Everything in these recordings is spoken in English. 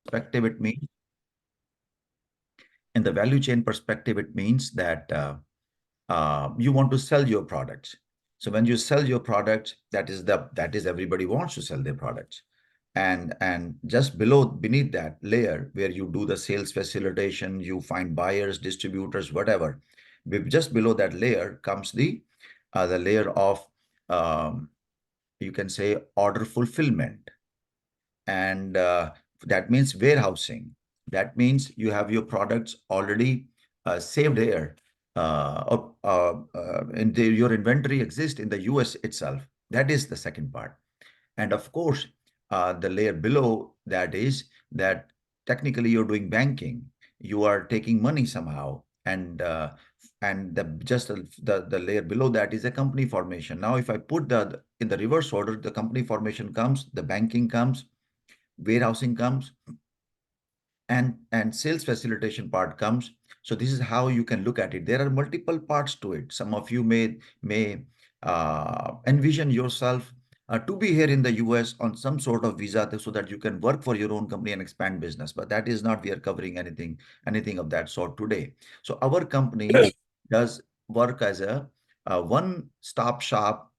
perspective, it means in the value chain perspective, it means that you want to sell your products. So when you sell your products, that is everybody wants to sell their products. And just beneath that layer where you do the sales facilitation, you find buyers, distributors, whatever. Just below that layer comes the layer of you can say order fulfillment, and that means warehousing. That means you have your products already saved here, your inventory exists in the US itself. That is the second part. And of course, the layer below that is that technically you're doing banking. You are taking money somehow, and the layer below that is a company formation. Now, if I put the in the reverse order, the company formation comes, the banking comes, warehousing comes, and sales facilitation part comes. So this is how you can look at it. There are multiple parts to it. Some of you may envision yourself to be here in the US on some sort of visa so that you can work for your own company and expand business. But that is not, we are covering anything of that sort today. So our company does work as a one-stop shop,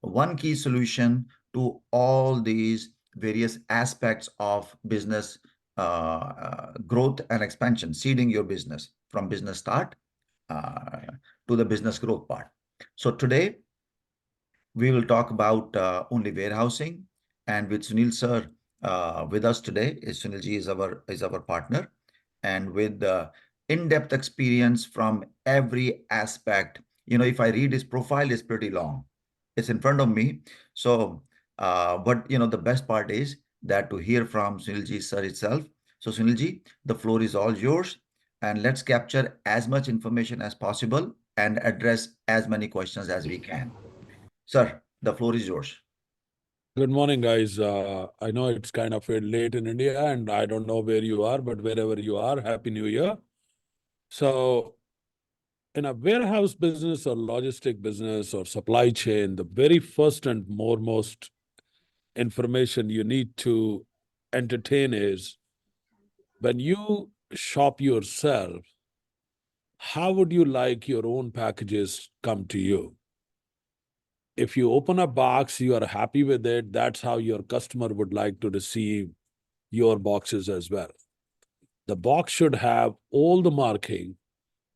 one key solution to all these various aspects of business growth and expansion, seeding your business from business start uh, to the business growth part. So today we will talk about only warehousing, and with Sunil sir with us today. Sunil ji is our partner, and with in-depth experience from every aspect. If I read his profile, it's pretty long. It's in front of me. So, but the best part is that to hear from Sunil ji sir itself. So Sunil ji, the floor is all yours, and let's capture as much information as possible and address as many questions as we can. Sir, the floor is yours. Good morning, guys. I know it's kind of late in India, and I don't know where you are, but wherever you are, Happy New Year. So, in a warehouse business or logistic business or supply chain, the very first and foremost information you need to entertain is when you shop yourself, how would you like your own packages come to you? If you open a box, you are happy with it, that's how your customer would like to receive your boxes as well. The box should have all the marking,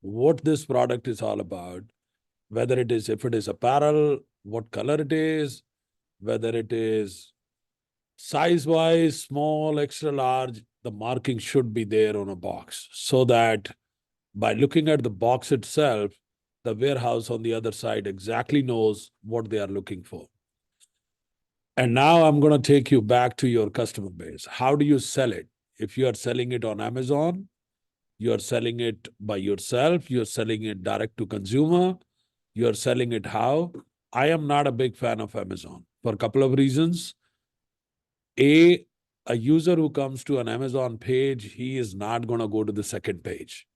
what this product is all about, whether it is, if it is apparel, what color it is, whether it is size-wise, small, extra large, the marking should be there on a box so that by looking at the box itself, the warehouse on the other side exactly knows what they are looking for. And now I'm going to take you back to your customer base. How do you sell it? If you are selling it on Amazon, you are selling it by yourself, you're selling it direct to consumer, you're selling it how? I am not a big fan of Amazon for a couple of reasons. A user who comes to an Amazon page, he is not going to go to the second page.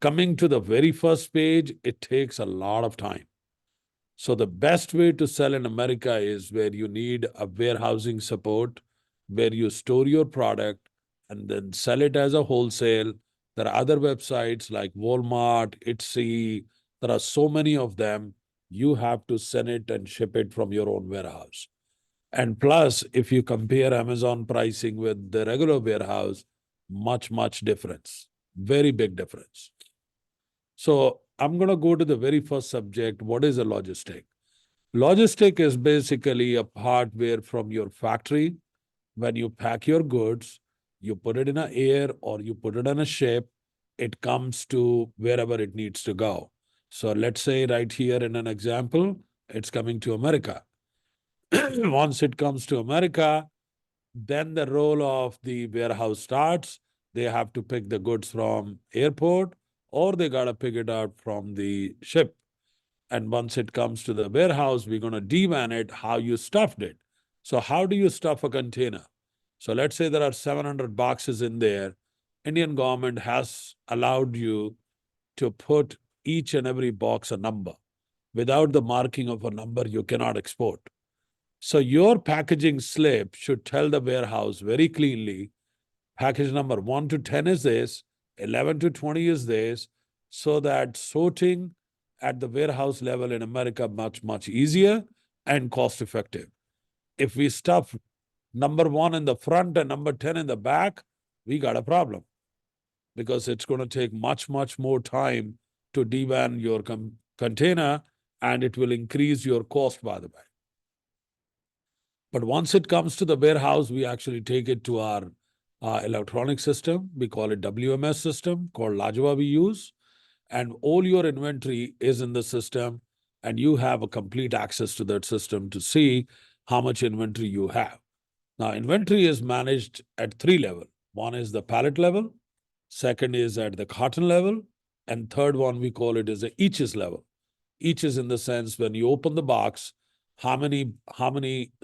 Coming to the very first page, it takes a lot of time. So the best way to sell in America is where you need a warehousing support, where you store your product and then sell it as a wholesale. There are other websites like Walmart, Etsy. There are so many of them. You have to send it and ship it from your own warehouse. And plus, if you compare Amazon pricing with the regular warehouse, much difference, very big difference. So I'm going to go to the very first subject. What is a logistic? Logistic is basically a part where from your factory, when you pack your goods, you put it in an air or you put it on a ship, it comes to wherever it needs to go. So let's say right here in an example, it's coming to America. Once it comes to America, then the role of the warehouse starts. They have to pick the goods from airport or they got to pick it out from the ship. And once it comes to the warehouse, we're going to devan it, how you stuffed it. So how do you stuff a container? So let's say there are 700 boxes in there. Indian government has allowed you to put each and every box a number. Without the marking of a number, you cannot export. So your packaging slip should tell the warehouse very cleanly package number 1 to 10 is this, 11 to 20 is this, so that sorting at the warehouse level in America much easier and cost effective. If we stuff number 1 in the front and number 10 in the back, we got a problem, because it's going to take much more time to devan your container, and it will increase your cost, by the way. But once it comes to the warehouse, we actually take it to our electronic system. We call it WMS system, called Lajwa we use. And all your inventory is in the system, and you have a complete access to that system to see how much inventory you have. Now, inventory is managed at 3 levels. One is the pallet level, second is at the carton level, and third one we call it as the eaches level. Eaches in the sense when you open the box, how many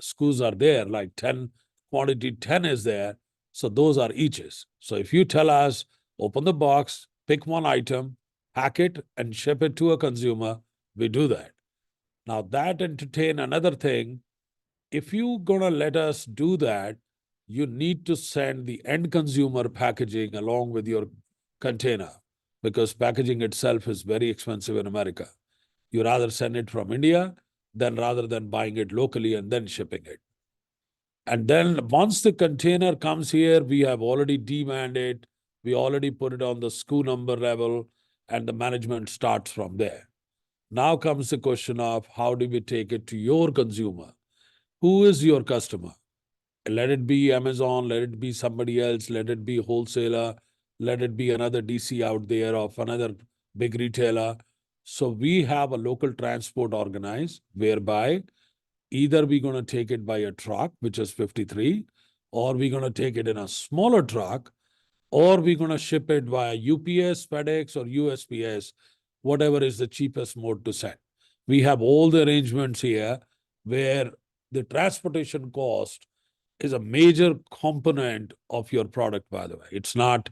SKUs are there, like 10, quantity 10 is there. So those are eaches. So if you tell us, open the box, pick one item, pack it, and ship it to a consumer, we do that. Now that entertain another thing. If you're gonna let us do that, you need to send the end consumer packaging along with your container, because packaging itself is very expensive in America. You rather send it from India rather than buying it locally and then shipping it. And then once the container comes here, we have already demanded, we already put it on the SKU number level, and the management starts from there. Now comes the question of how do we take it to your consumer? Who is your customer? Let it be Amazon, let it be somebody else, let it be wholesaler, let it be another DC out there of another big retailer. So we have a local transport organized whereby either we're going to take it by a truck, which is 53, or we're going to take it in a smaller truck, or we're going to ship it via UPS, FedEx, or USPS, whatever is the cheapest mode to send. We have all the arrangements here where the transportation cost is a major component of your product, by the way. It's not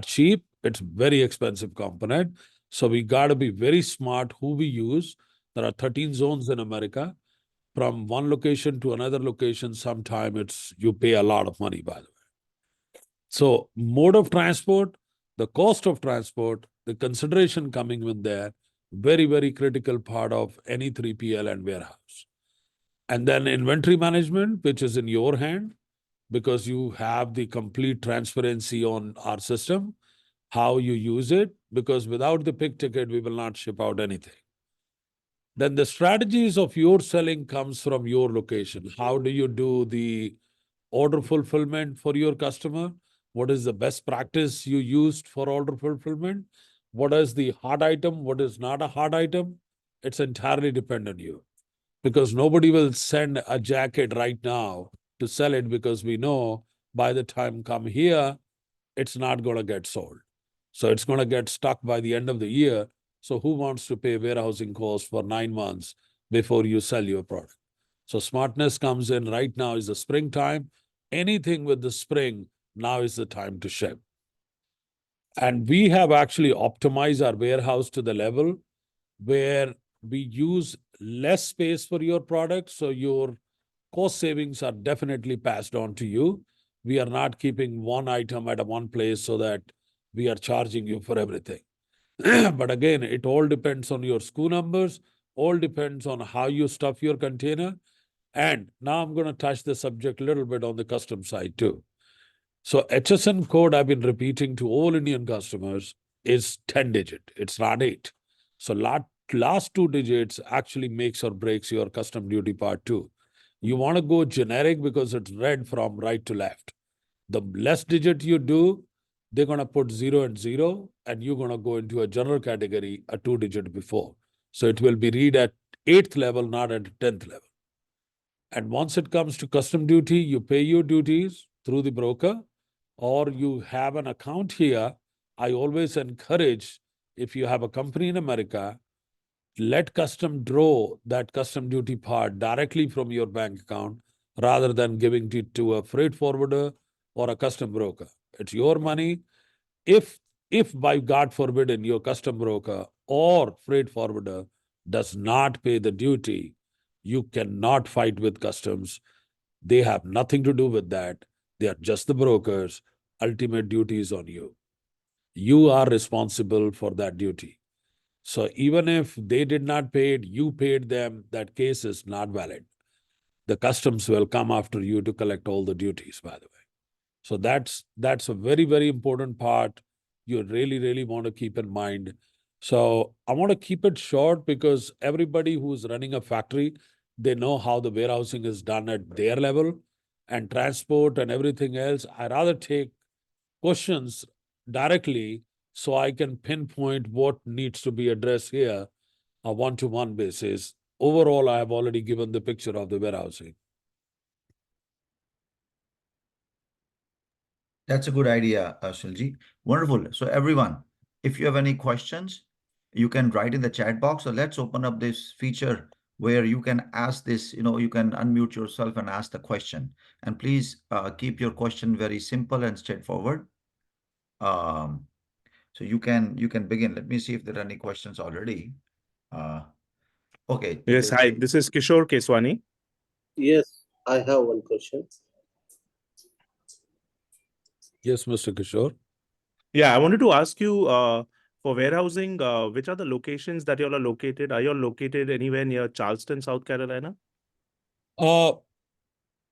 cheap, it's very expensive component. So we got to be very smart who we use. There are 13 zones in America. From one location to another location, sometime you pay a lot of money, by the way. So mode of transport, the cost of transport, the consideration coming with there, very critical part of any 3PL and warehouse. And then inventory management, which is in your hand, because you have the complete transparency on our system, how you use it, because without the pick ticket, we will not ship out anything. Then the strategies of your selling comes from your location. How do you do the order fulfillment for your customer? What is the best practice you used for order fulfillment? What is the hot item? What is not a hot item? It's entirely dependent on you. Because nobody will send a jacket right now to sell it, because we know by the time come here, it's not going to get sold. So it's going to get stuck by the end of the year. So who wants to pay warehousing costs for 9 months before you sell your product? So smartness comes in right now is the springtime. Anything with the spring, now is the time to ship. And we have actually optimized our warehouse to the level where we use less space for your product. So your cost savings are definitely passed on to you. We are not keeping one item at one place so that we are charging you for everything. But again, it all depends on your SKU numbers, all depends on how you stuff your container. And now I'm going to touch the subject a little bit on the custom side too. So HSN code I've been repeating to all Indian customers is 10 digit. It's not 8. So last 2 digits actually makes or breaks your custom duty part 2. You want to go generic because it's read from right to left. The less digit you do, they're going to put 0 and 0, and you're going to go into a general category, a 2 digit before. So it will be read at 8th level, not at 10th level. And once it comes to custom duty, you pay your duties through the broker, or you have an account here. I always encourage, if you have a company in America, let custom draw that custom duty part directly from your bank account rather than giving it to a freight forwarder or a custom broker. It's your money. If by God forbidden, your custom broker or freight forwarder does not pay the duty, you cannot fight with customs. They have nothing to do with that. They are just the brokers. ultimate duty is on you. You are responsible for that duty. So even if they did not pay it, you paid them, that case is not valid. The customs will come after you to collect all the duties, by the way. So that's a very, very important part you really, really want to keep in mind. So I want to keep it short because everybody who's running a factory, they know how the warehousing is done at their level, and transport and everything else. I rather take questions directly so I can pinpoint what needs to be addressed here on a one-to-one basis. Overall, I have already given the picture of the warehousing. That's a good idea, Shilji. Wonderful. So everyone, if you have any questions, you can write in the chat box. So let's open up this feature where you can ask this, you can unmute yourself and ask the question. And please keep your question very simple and straightforward. So you can begin. Let me see if there are any questions already. Okay. Yes, hi, this is Kishore Keswani. Yes, I have one question. Yes, Mr. Kishore. Yeah, I wanted to ask you for warehousing, which are the locations that you all are located? Are you all located anywhere near Charleston, South Carolina?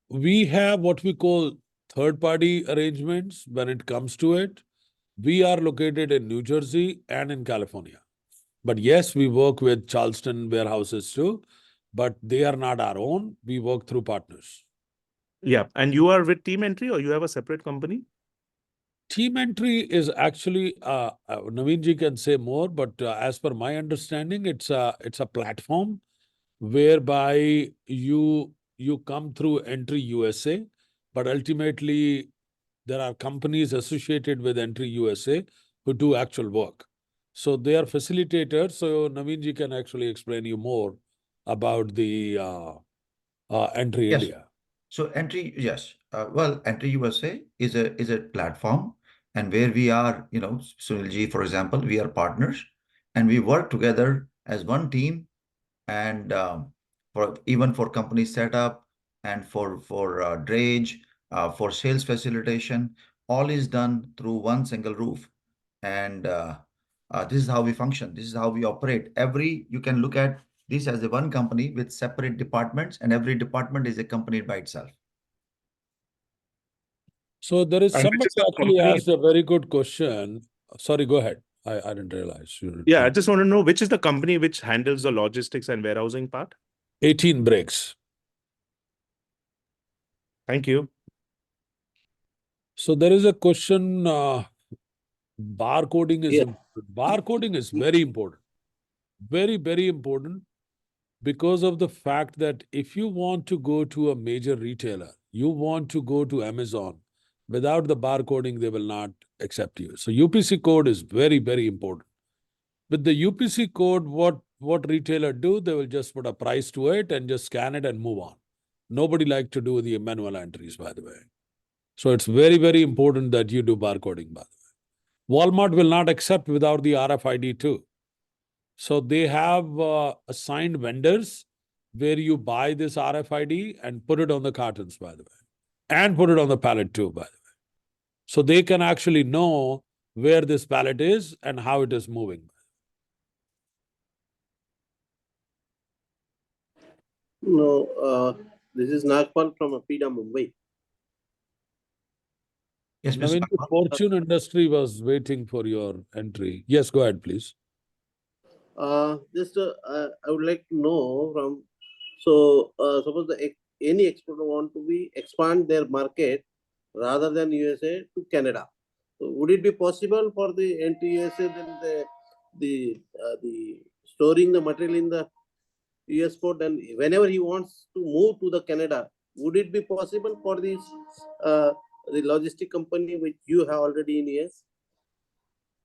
We have what we call third-party arrangements when it comes to it. We are located in New Jersey and in California. But yes, we work with Charleston warehouses too, but they are not our own. We work through partners. Yeah, and you are with Team Entry or you have a separate company? Team Entry is actually, Naveen ji can say more, but as per my understanding, it's a platform whereby you come through Entry USA, but ultimately there are companies associated with Entry USA who do actual work. So they are facilitators. So Naveen ji can actually explain you more about the Entry Yes. India. So Entry, yes. Well, Entry USA is a platform, and where we are, Sunilji, for example, we are partners, and we work together as one team, and for company setup and for drayage, for sales facilitation, all is done through one single roof, and this is how we function. This is how we operate. You can look at this as a one company with separate departments, and every department is accompanied by itself. So there is And which somebody is the actually company- asked a very good question. Sorry, go ahead. I didn't realize. Yeah, I just want to know which is the company which handles the logistics and warehousing part? 18 Breaks. Thank you. So there is a question, barcoding is Yeah. important. Barcoding is very important. Very, very important because of the fact that if you want to go to a major retailer, you want to go to Amazon, without the barcoding, they will not accept you. So UPC code is very, very important. With the UPC code, what retailer do, they will just put a price to it and just scan it and move on. Nobody like to do the manual entries, by the way. So it's very, very important that you do barcoding, by the way. Walmart will not accept without the RFID too. So they have assigned vendors where you buy this RFID and put it on the cartons, by the way, and put it on the pallet too, by the way. So they can actually know where this pallet is and how it is moving. No, this is Nagpal from Apida, Mumbai. Yes, Mr. Naveen, the Nagpal? fortune industry was waiting for your entry. Yes, go ahead, please. I would like to know from, suppose any exporter want to expand their market rather than USA to Canada. So would it be possible for the NTUSA then the storing the material in the US port, and whenever he wants to move to the Canada, would it be possible for this the logistic company which you have already in US?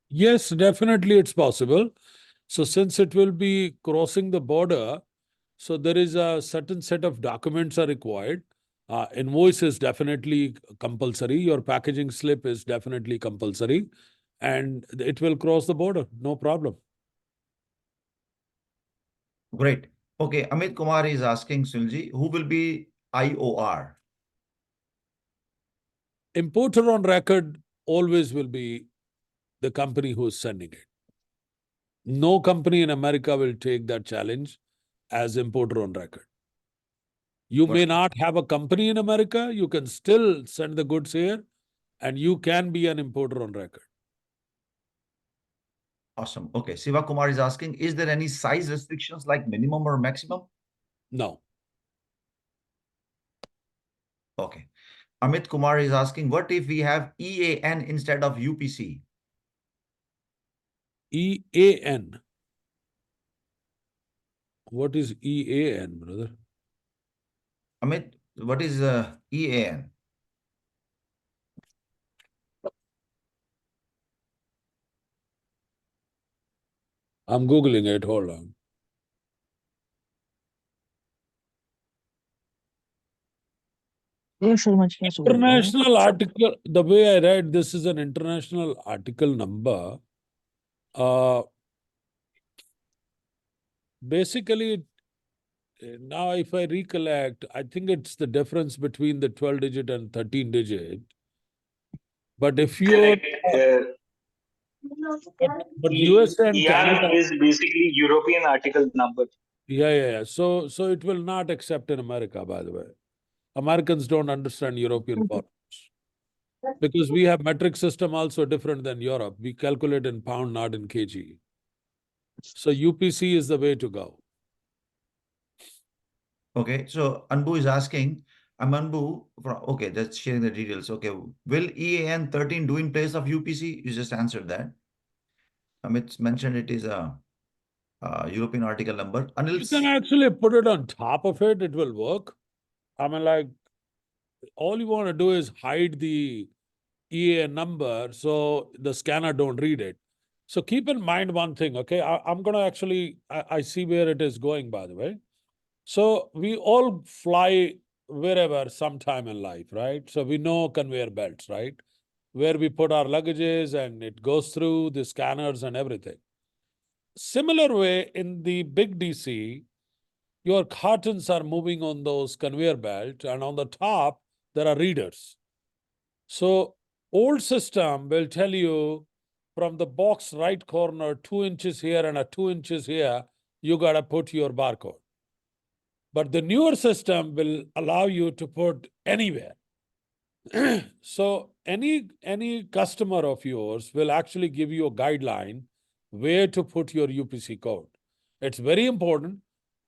Yes, definitely it's possible. So since it will be crossing the border, so there is a certain set of documents are required. Invoice is definitely compulsory. Your packaging slip is definitely compulsory, and it will cross the border. No problem. Great. Okay, Amit Kumar is asking Sunilji, who will be IOR? Importer on record always will be the company who is sending it. No company in America will take that challenge as importer on record. You may not have a company in America, you can still send the goods here, and you can be an importer on record. Awesome. Okay. Siva Kumar is asking, is there any size restrictions like minimum or maximum? No. Okay. Amit Kumar is asking, what if we have EAN instead of UPC? EAN. What is EAN, brother? Amit, what is EAN? I'm Googling it. Hold on. International article, the way I read, this is an international article number. Basically, now if I recollect, I think it's the difference between the 12 digit and 13 digit. But if you but USA and EAN Canada is basically European article number. yeah. So it will not accept in America, by the way. Americans don't understand European formulas. Because we have metric system also different than Europe. We calculate in pound, not in kg. So UPC is the way to go. Okay, so Anbu is asking, I'm Anbu, okay, that's sharing the details. Okay, will EAN 13 do in place of UPC? You just answered that. Amit mentioned it is a European article number. Anil, You can actually put it on top of it, it will work. I mean, like, all you want to do is hide the EAN number so the scanner don't read it. So keep in mind one thing, okay? I'm going to actually, I see where it is going, by the way. So we all fly wherever sometime in life, right? So we know conveyor belts, right? Where we put our luggages and it goes through the scanners and everything. Similar way in the big DC, your cartons are moving on those conveyor belt and on the top, there are readers. So old system will tell you from the box right corner, 2 inches here and a 2 inches here, you got to put your barcode. But the newer system will allow you to put anywhere. So any customer of yours will actually give you a guideline where to put your UPC code. It's very important.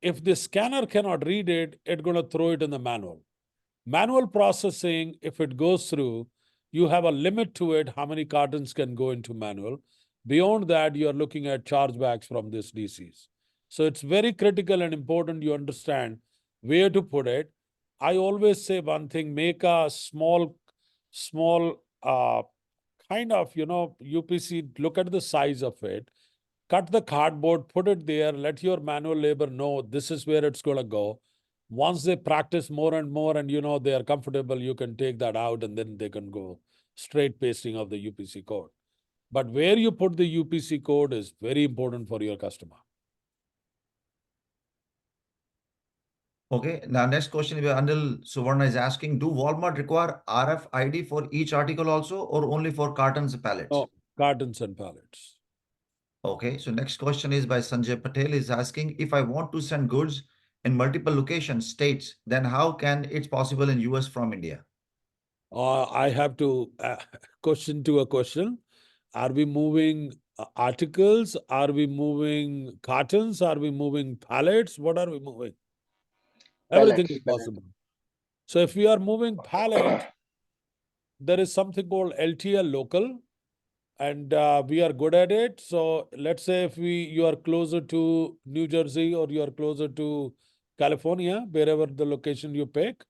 If the scanner cannot read it, it's going to throw it in the manual. Manual processing, if it goes through, you have a limit to it, how many cartons can go into manual. Beyond that, you're looking at chargebacks from these DCs. So it's very critical and important you understand where to put it. I always say one thing, make a small kind of, UPC, look at the size of it, cut the cardboard, put it there, let your manual labor know this is where it's going to go. Once they practice more and more and they are comfortable, you can take that out and then they can go straight pasting of the UPC code. But where you put the UPC code is very important for your customer. okay, now next question, Anil Suvarna is asking, do Walmart require RFID for each article also or only for cartons and pallets? Oh, cartons and pallets. Okay, so next question is by Sanjay Patel is asking, if I want to send goods in multiple locations, states, then how can it's possible in US from India? I have to question to a question. Are we moving articles? Are we moving cartons? Are we moving pallets? What are we moving? Everything is possible. So if we are moving pallets, there is something called LTL local, and we are good at it. So let's say if you are closer to New Jersey or you are closer to California, wherever the location you pick,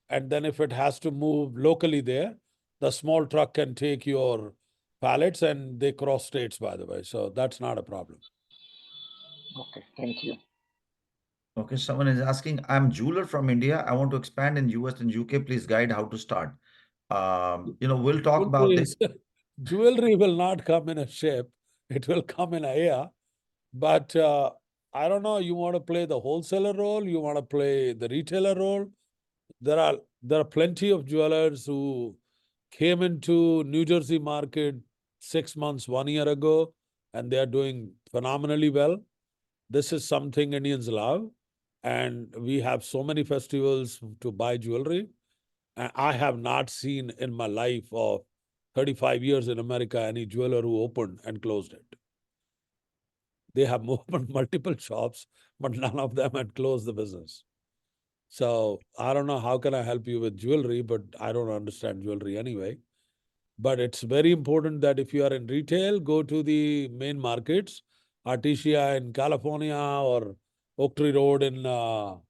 and then if it has to move locally there, the small truck can take your pallets and they cross states, by the way. So that's not a problem. Okay, thank you. Okay, someone is asking, I'm jeweler from India. I want to expand in US and UK. Please guide how to start. We'll talk about this. Jewelry will not come in a ship. It will come in a air. But I don't know, you want to play the wholesaler role? You want to play the retailer role? There are plenty of jewelers who came into New Jersey market 6 months, 1 year ago, and they are doing phenomenally well. This is something Indians love. And we have so many festivals to buy jewelry. And I have not seen in my life of 35 years in America any jeweler who opened and closed it. They have opened multiple shops, but none of them had closed the business. So I don't know how can I help you with jewelry, but I don't understand jewelry anyway. But it's very important that if you are in retail, go to the main markets, Artesia in California or Oak Tree Road in what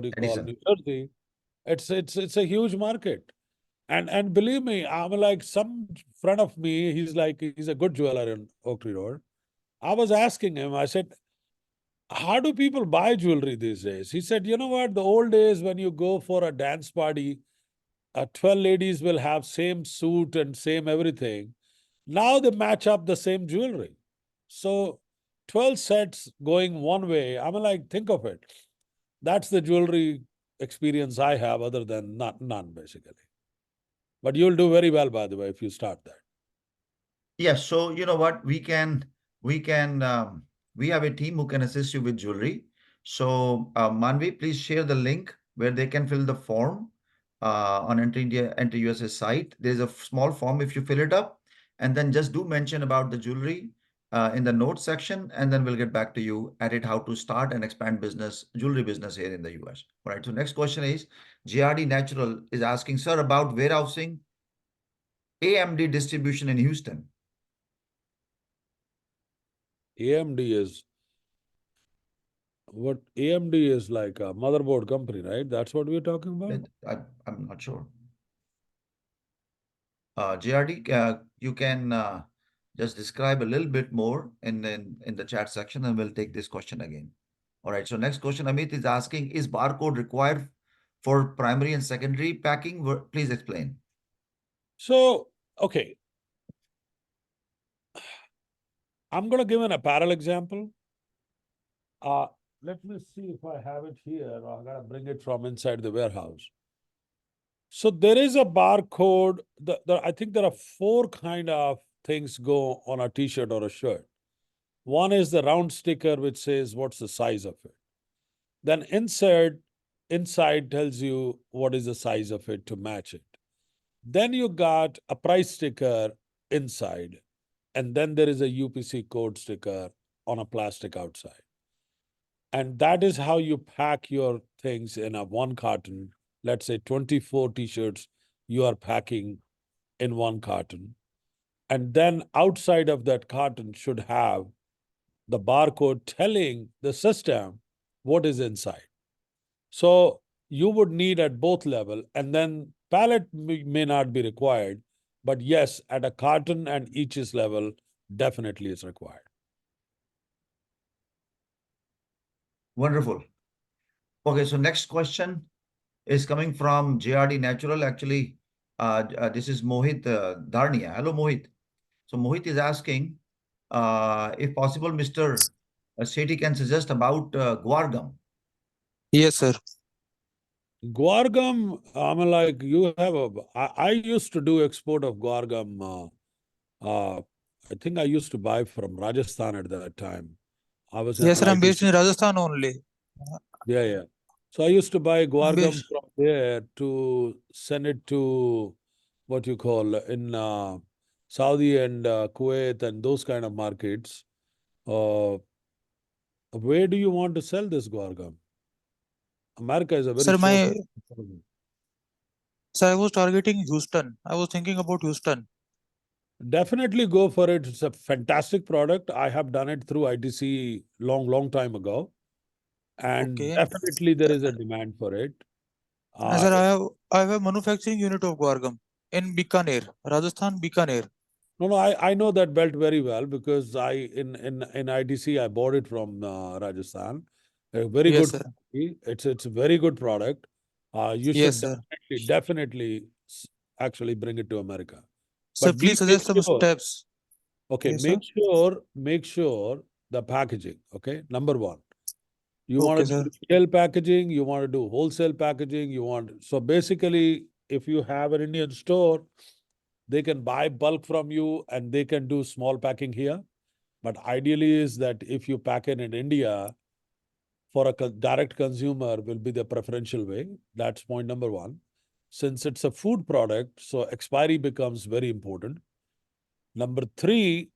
do you call Edison. New Jersey. It's a huge market. And believe me, I'm like some friend of me, he's a good jeweler in Oak Tree Road. I was asking him, I said, how do people buy jewelry these days? He said, you know what, the old days when you go for a dance party, 12 ladies will have same suit and same everything. Now they match up the same jewelry. So 12 sets going one way, I'm like, think of it. That's the jewelry experience I have other than none, basically. But you'll do very well, by the way, if you start that. Yes, so you know what, we have a team who can assist you with jewelry. So Manvi, please share the link where they can fill the form on Enter USA site. There's a small form if you fill it up, and then just do mention about the jewelry in the notes section, and then we'll get back to you at it how to start and expand jewelry business here in the US. All right, so next question is GRD Natural is asking, sir, about warehousing AMD distribution in Houston. AMD is like a motherboard company, right? That's what we're talking about? I'm not sure. GRD, you can just describe a little bit more in the chat section, and we'll take this question again. All right, so next question, Amit is asking, is barcode required for primary and secondary packing? Please explain. So, okay. I'm going to give an apparel example. Let me see if I have it here, or I got to bring it from inside the warehouse. So there is a barcode. I think there are 4 kind of things go on a t-shirt or a shirt. One is the round sticker, which says what's the size of it. Then inside tells you what is the size of it to match it. Then you got a price sticker inside, and then there is a UPC code sticker on a plastic outside. And that is how you pack your things in a 1 carton. Let's say 24 t-shirts you are packing in 1 carton. And then outside of that carton should have the barcode telling the system what is inside. So you would need at both level, and then pallet may not be required, but yes, at a carton and each's level, definitely is required. Wonderful. Okay, so next question is coming from JRD Natural. Actually, this is Mohit Darnia. Hello, Mohit. So Mohit is asking, if possible, Mr. Sethi can suggest about guar gum. Yes, sir. Guar gum, I'm like, I used to do export of guar gum. I think I used to buy from Rajasthan at that time. I was Yes, in sir. I'm based ITC. in Rajasthan only. Yeah. So I used to buy guar gum Based. from there to send it to what you call in Saudi and Kuwait and those kind of markets. Where do you want to sell this guar gum? America is a very Sir, short. I was targeting Houston. I was thinking about Houston. Definitely go for it. It's a fantastic product. I have done it through ITC long time ago. And Okay. definitely there is a demand for it. Sir, I have a manufacturing unit of guar gum in Bikaner, Rajasthan, Bikaner. No, I know that belt very well because in ITC I bought it from Rajasthan. A very Yes, good sir. quality. It's a very good product. You Yes, should sir. definitely actually bring it to America. Sir, But please suggest some sure. steps. Okay, Yes, sir. make sure the packaging. Okay, number 1. You Okay, want to sir. do retail packaging, you want to do wholesale packaging, so basically if you have an Indian store, they can buy bulk from you and they can do small packing here. But ideally is that if you pack it in India, for a direct consumer will be the preferential way. That's point number one. Since it's a food product, so expiry becomes very important. Number three,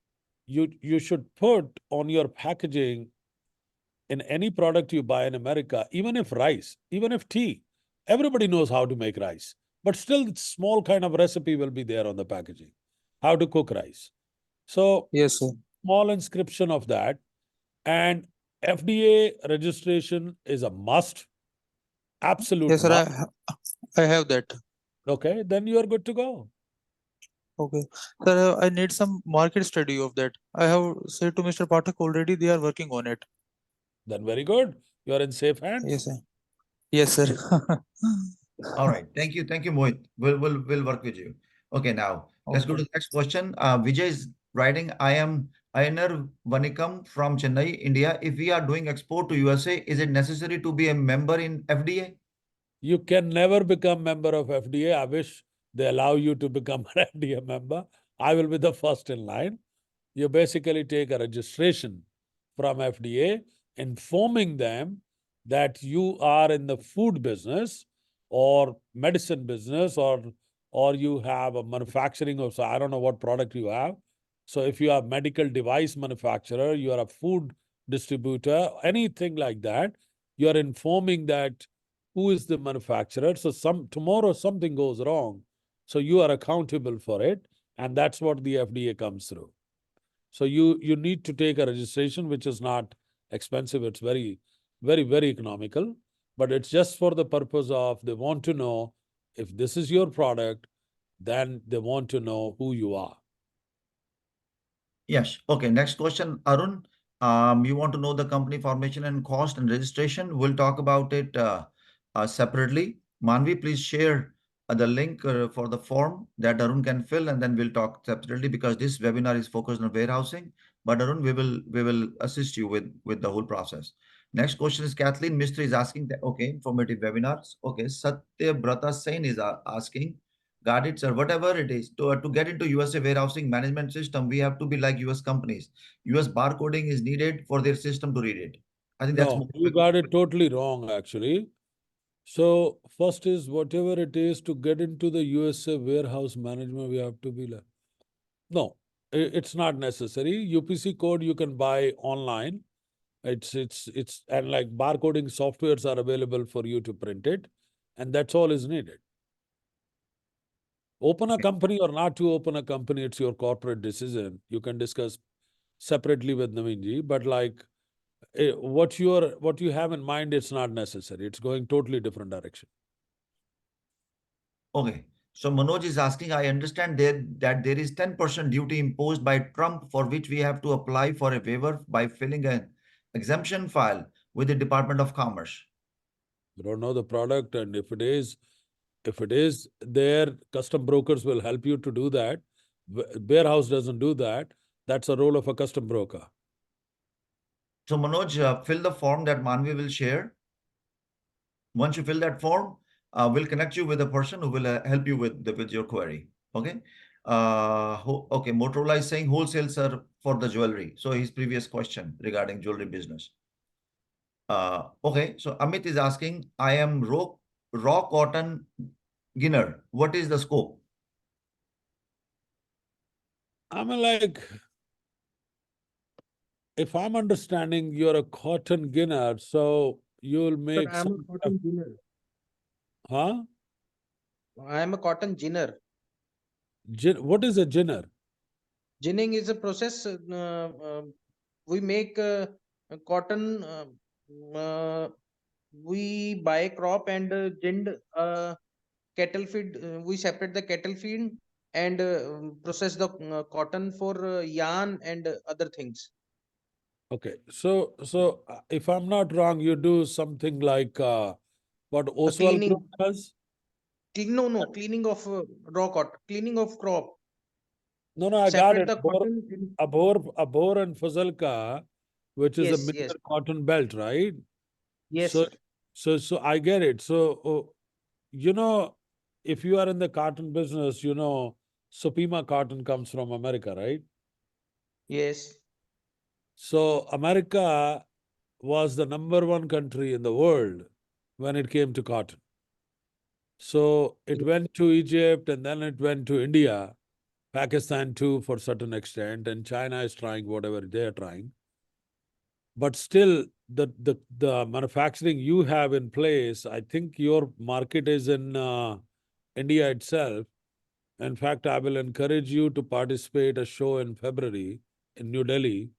you should put on your packaging in any product you buy in America, even if rice, even if tea, everybody knows how to make rice, but still small kind of recipe will be there on the packaging, how to cook rice. So Yes, sir. small inscription of that, and FDA registration is a must, absolute Yes, sir. must. I have that. Okay, then you are good to go. Okay. Sir, I need some market study of that. I have said to Mr. Pathak already, they are working on it. Then very good. You are in safe hands. Yes, sir. Yes, sir. All right. Thank you. Thank you, Mohit. We'll work with you. Okay, now let's go to the next question. Vijay is writing, I am Ayanar Vanikam from Chennai, India. If we are doing export to USA, is it necessary to be a member in FDA? You can never become member of FDA. I wish they allow you to become an FDA member. I will be the first in line. You basically take a registration from FDA, informing them that you are in the food business or medicine business, or you have a manufacturing of, so I don't know what product you have. So if you are a medical device manufacturer, you are a food distributor, anything like that, you are informing that who is the manufacturer. So tomorrow something goes wrong, so you are accountable for it, and that's what the FDA comes through. So you need to take a registration, which is not expensive. It's very, very, very economical, but it's just for the purpose of they want to know if this is your product, then they want to know who you are. Yes. Okay. Next question, Arun. You want to know the company formation and cost and registration. We'll talk about it separately. Manvi, please share the link for the form that Arun can fill, and then we'll talk separately because this webinar is focused on warehousing. But Arun, we will assist you with the whole process. Next question is Kathleen Mistry is asking that, okay, informative webinars. Okay, Satya Brata Sen is asking, got it, sir. Whatever it is, to get into USA warehousing management system, we have to be like US companies. US barcoding is needed for their system to read it. I think that's No, more. you got it totally wrong, actually. So first is whatever it is to get into the USA warehouse management, we have to be like, no, it's not necessary. UPC code you can buy online. It's and like barcoding softwares are available for you to print it, and that's all is needed. Open a company or not to open a company, it's your corporate decision. You can discuss separately with Navinji, but like what you have in mind, it's not necessary. It's going totally different direction. Okay. So Manoj is asking, I understand that there is 10% duty imposed by Trump for which we have to apply for a waiver by filling an exemption file with the Department of Commerce. You don't know the product, and if it is there, custom brokers will help you to do that. Warehouse doesn't do that. That's a role of a custom broker. So Manoj, fill the form that Manvi will share. Once you fill that form, we'll connect you with a person who will help you with your query. Okay. Okay. Motorola is saying wholesale, sir, for the jewelry. So his previous question regarding jewelry business. Okay. So Amit is asking, I am raw cotton ginner. What is the scope? I mean, like, if I'm understanding, you're a cotton ginner, so you'll make I'm a some cotton ginner. huh? I am a cotton ginner. What is a ginner? Ginning is a process. We make cotton. We buy crop and ginned cattle feed. We separate the cattle feed and process the cotton for yarn and other things. Okay, so if I'm not wrong, you do something like what Oswald cleaning. Group does? No, cleaning of raw cotton, cleaning of crop. No, I got Separate it. the cotton. Abhor and Fazalka, which is a Yes, major yes, cotton belt, right? yes, So, sir. so I get it. So, you know, if you are in the cotton business, you know, Supima cotton comes from America, right? Yes. So America was the #1 country in the world when it came to cotton. So it went to Egypt and then it went to India, Pakistan too, for certain extent, and China is trying whatever they are trying. But still, the manufacturing you have in place, I think your market is in India itself. In fact, I will encourage you to participate a show in February in New Delhi.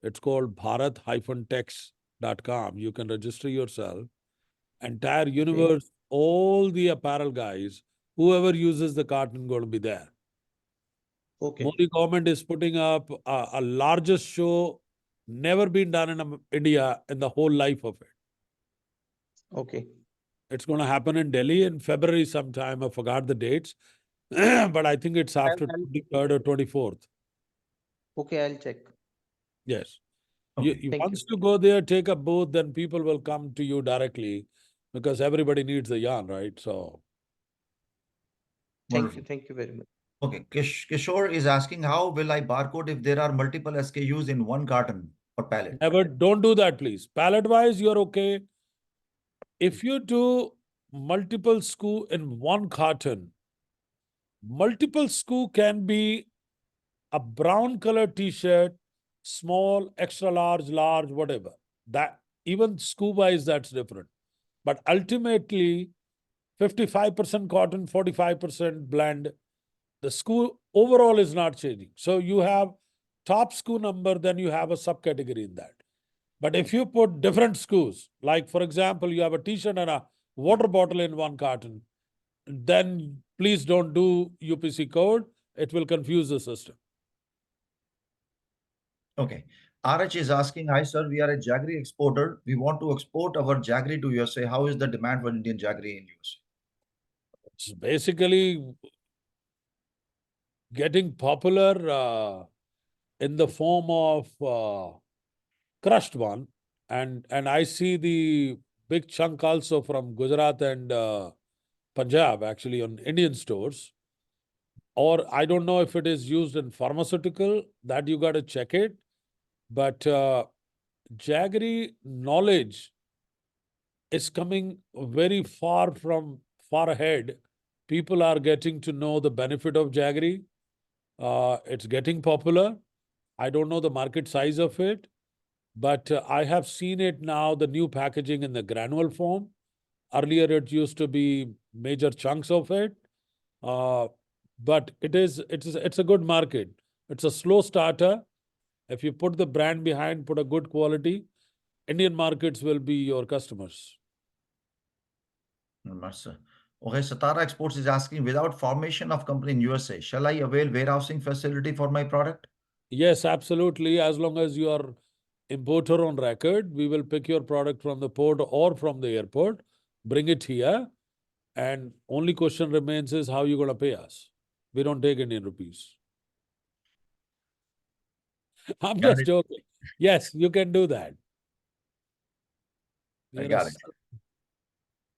It's called bharat-tex.com. You can register yourself. Entire universe, all the apparel guys, whoever uses the cotton going to be there. Okay. Modi government is putting up a largest show never been done in India in the whole life of it. Okay. It's going to happen in Delhi in February sometime. I forgot the dates, but I think it's after I'll- 23rd or 24th. Okay, I'll check. Yes. Okay. Thank Once you. you go there, take a booth, then people will come to you directly because everybody needs the yarn, right? So, Wonderful. Thank you very much. Okay, Kishore is asking, how will I barcode if there are multiple SKUs in one carton or pallet? never, don't do that, please. Pallet wise, you're okay. If you do multiple SKU in one carton, multiple SKU can be a brown color t-shirt, small, extra large, large, whatever. That even SKU wise, that's different. But ultimately, 55% cotton, 45% blend. The SKU overall is not changing. So you have top SKU number, then you have a subcategory in that. But if you put different SKUs, like for example, you have a t-shirt and a water bottle in one carton, then please don't do UPC code. It will confuse the system. Okay. RH is asking, hi sir, we are a jaggery exporter. We want to export our jaggery to USA. How is the demand for Indian jaggery in USA? It's basically getting popular in the form of crushed one. And I see the big chunk also from Gujarat and Punjab actually on Indian stores. Or I don't know if it is used in pharmaceutical, that you got to check it. But jaggery knowledge is coming very far ahead. People are getting to know the benefit of jaggery. It's getting popular. I don't know the market size of it, but I have seen it now, the new packaging in the granule form. Earlier, it used to be major chunks of it. But it's a good market. It's a slow starter. If you put the brand behind, put a good quality, Indian markets will be your customers. Sir. Okay, Satara Exports is asking, without formation of company in USA, shall I avail warehousing facility for my product? Yes, absolutely. As long as you are importer on record, we will pick your product from the port or from the airport, bring it here, and only question remains is how you going to pay us. We don't take Indian rupees. I'm Got just it. joking. Yes, you can do that. I You got know, it.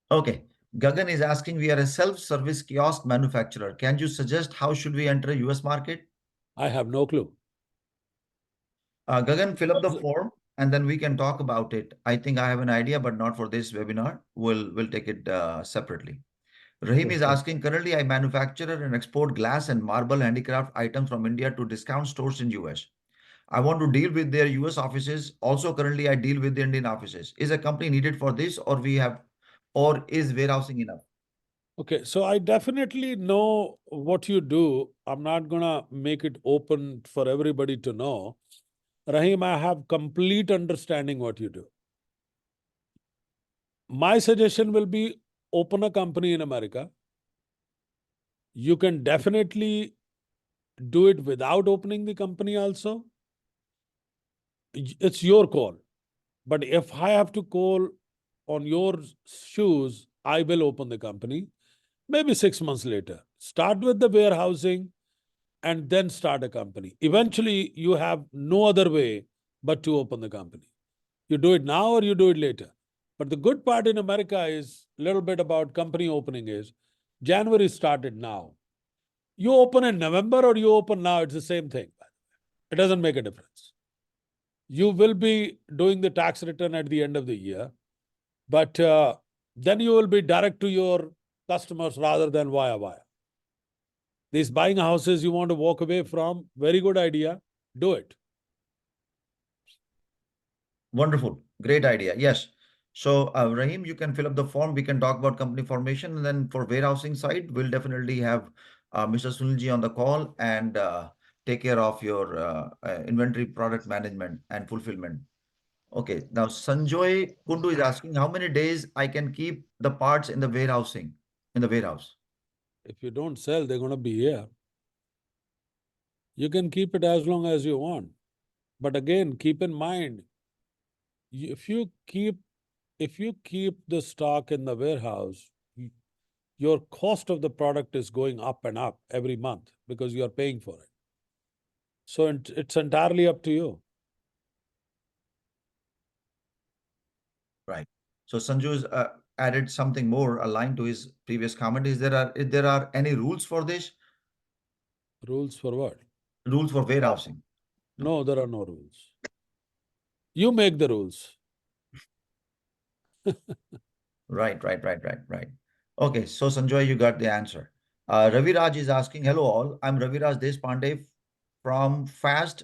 Okay. Gagan is asking, we are a self-service kiosk manufacturer. Can you suggest how should we enter US market? I have no clue. Gagan, fill up the form and then we can talk about it. I think I have an idea, but not for this webinar. We'll take it separately. Rahim is asking, currently I manufacture and export glass and marble handicraft items from India to discount stores in US. I want to deal with their US offices. Also, currently I deal with the Indian offices. Is a company needed for this, or is warehousing enough? Okay, so I definitely know what you do. I'm not gonna make it open for everybody to know. Rahim, I have complete understanding what you do. My suggestion will be open a company in America. You can definitely do it without opening the company also. It's your call. But if I have to call on your shoes, I will open the company. Maybe 6 months later. Start with the warehousing and then start a company. Eventually, you have no other way but to open the company. You do it now or you do it later. But the good part in America is a little bit about company opening is January started now. You open in November or you open now, it's the same thing. It doesn't make a difference. You will be doing the tax return at the end of the year, but then you will be direct to your customers rather than via. These buying houses you want to walk away from, very good idea, do it. Wonderful. Great idea. Yes. So, Rahim, you can fill up the form. We can talk about company formation. And then for warehousing side, we'll definitely have Mr. Sunilji on the call and take care of your inventory product management and fulfillment. Okay. Now, Sanjoy Kundu is asking how many days I can keep the parts in the warehouse. If you don't sell, they're going to be here. You can keep it as long as you want. But again, keep in mind, if you keep the stock in the warehouse, your cost of the product is going up and up every month because you are paying for it. So it's entirely up to you. Right. So Sanju's added something more aligned to his previous comment. Is there are any rules for this? Rules for what? Rules for warehousing? No, there are no rules. You make the rules. Right. Okay, so Sanjoy, you got the answer. Ravi Raj is asking, hello all, I'm Ravi Raj Deshpande from Fast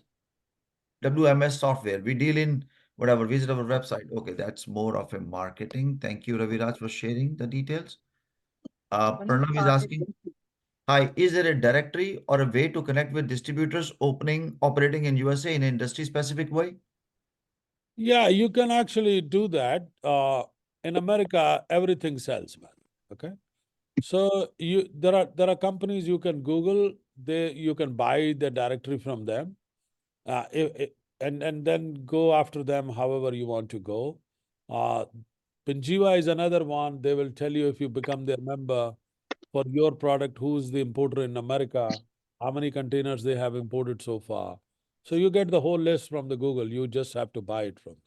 WMS Software. We deal in whatever, visit our website. Okay, that's more of a marketing. Thank you, Ravi Raj, for sharing the details. Pranav is asking, hi, is there a directory or a way to connect with distributors operating in USA in an industry specific way? Yeah, you can actually do that. In America, everything sells, man. Okay. So there are companies you can Google, you can buy the directory from them. And then go after them however you want to go. Pinjiva is another one. They will tell you if you become their member for your product, who's the importer in America, how many containers they have imported so far. So you get the whole list from the Google. You just have to buy it from them.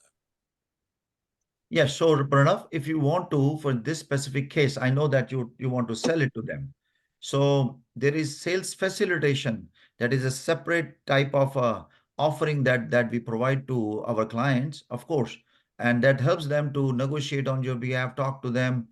Yes, so Pranav, if you want to, for this specific case, I know that you want to sell it to them. So there is sales facilitation. That is a separate type of offering that we provide to our clients, of course, and that helps them to negotiate on your behalf, talk to them,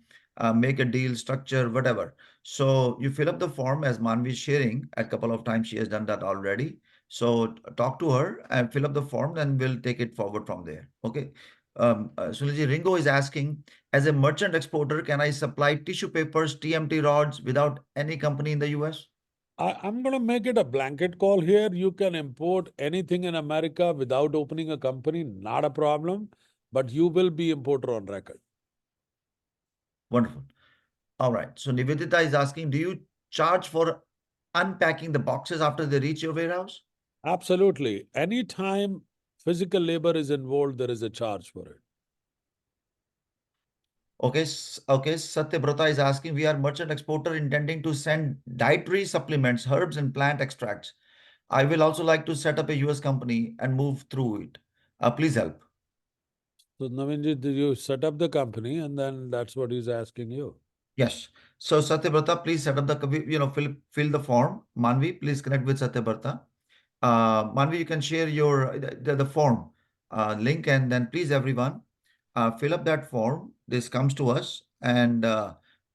make a deal, structure, whatever. So you fill up the form as Manvi is sharing. A couple of times she has done that already. So talk to her and fill up the form, and we'll take it forward from there. Okay. Sunilji, Ringo is asking, as a merchant exporter, can I supply tissue papers, TMT rods without any company in the US? I'm going to make it a blanket call here. You can import anything in America without opening a company, not a problem, but you will be importer on record. Wonderful. All right. So Nivedita is asking, do you charge for unpacking the boxes after they reach your warehouse? Absolutely. Anytime physical labor is involved, there is a charge for it. Okay. Okay. Satyabrata is asking, we are merchant exporter intending to send dietary supplements, herbs and plant extracts. I will also like to set up a US company and move through it. Please help. So Navinji, did you set up the company and then that's what he's asking you? Yes. So Satyabrata, please set up the, fill the form. Manvi, please connect with Satyabrata. Manvi, you can share the form link, and then please everyone fill up that form. This comes to us, and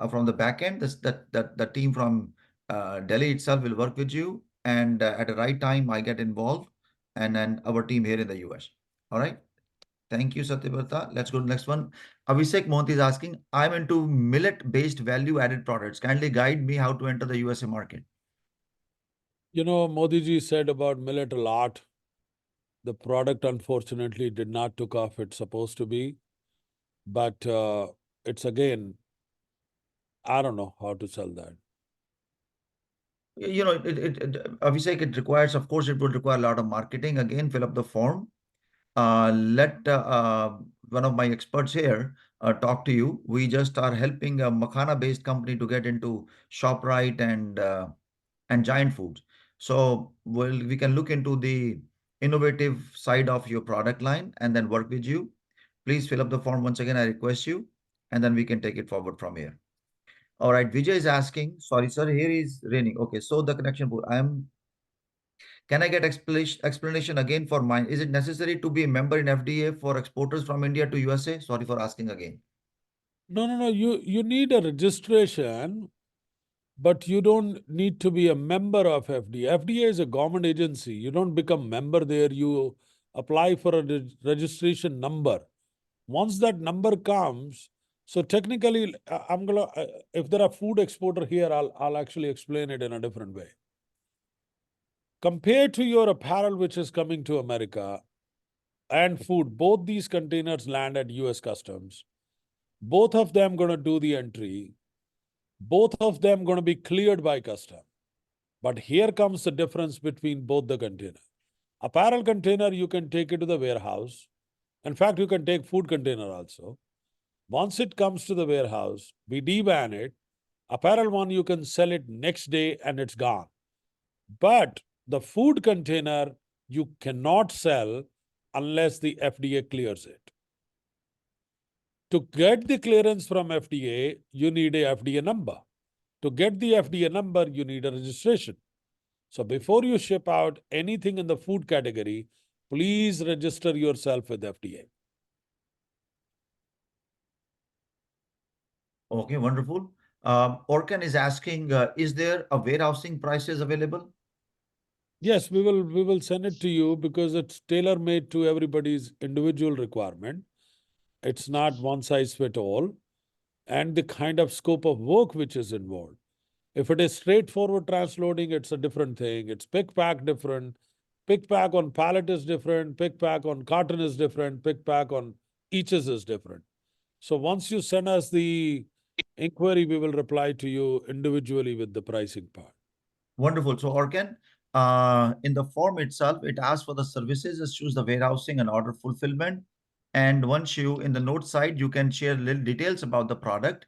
from the back end, the team from Delhi itself will work with you, and at the right time, I get involved, and then our team here in the US. All right. Thank you, Satyabrata. Let's go to the next one. Abhishek Mohanty is asking, I'm into millet-based value-added products. Kindly guide me how to enter the USA market. You know, Modi ji said about millet a lot. The product, unfortunately, did not took off it's supposed to be. But it's again, I don't know how to sell that. Abhishek, it requires, of course, it would require a lot of marketing. Again, fill up the form. Let one of my experts here talk to you. We just are helping a Makhana-based company to get into ShopRite and Giant Foods. So we can look into the innovative side of your product line and then work with you. Please fill up the form once again, I request you, and then we can take it forward from here. All right, Vijay is asking, sorry, sir, here is raining. Okay, so the connection, can I get explanation again for mine? Is it necessary to be a member in FDA for exporters from India to USA? Sorry for asking again. No. You need a registration, but you don't need to be a member of FDA. FDA is a government agency. You don't become member there. You apply for a registration number. Once that number comes, so technically, I'm gonna if there are food exporter here, I'll actually explain it in a different way. Compared to your apparel, which is coming to America, and food, both these containers land at US Customs. Both of them going to do the entry. Both of them going to be cleared by custom. But here comes the difference between both the container. Apparel container, you can take it to the warehouse. In fact, you can take food container also. Once it comes to the warehouse, we deban it. Apparel one, you can sell it next day and it's gone. But the food container, you cannot sell unless the FDA clears it. To get the clearance from FDA, you need a FDA number. To get the FDA number, you need a registration. So before you ship out anything in the food category, please register yourself with FDA. Okay, wonderful. Orkan is asking, is there a warehousing prices available? Yes, we will send it to you because it's tailor-made to everybody's individual requirement. It's not one size fit all, and the kind of scope of work which is involved. If it is straightforward transloading, it's a different thing. It's pick pack different. Pick pack on pallet is different. Pick pack on carton is different. Pick pack on eaches is different. So once you send us the inquiry, we will reply to you individually with the pricing part. Wonderful. So Orkan, in the form itself, it asks for the services, just choose the warehousing and order fulfillment. And once you, in the note side, you can share little details about the product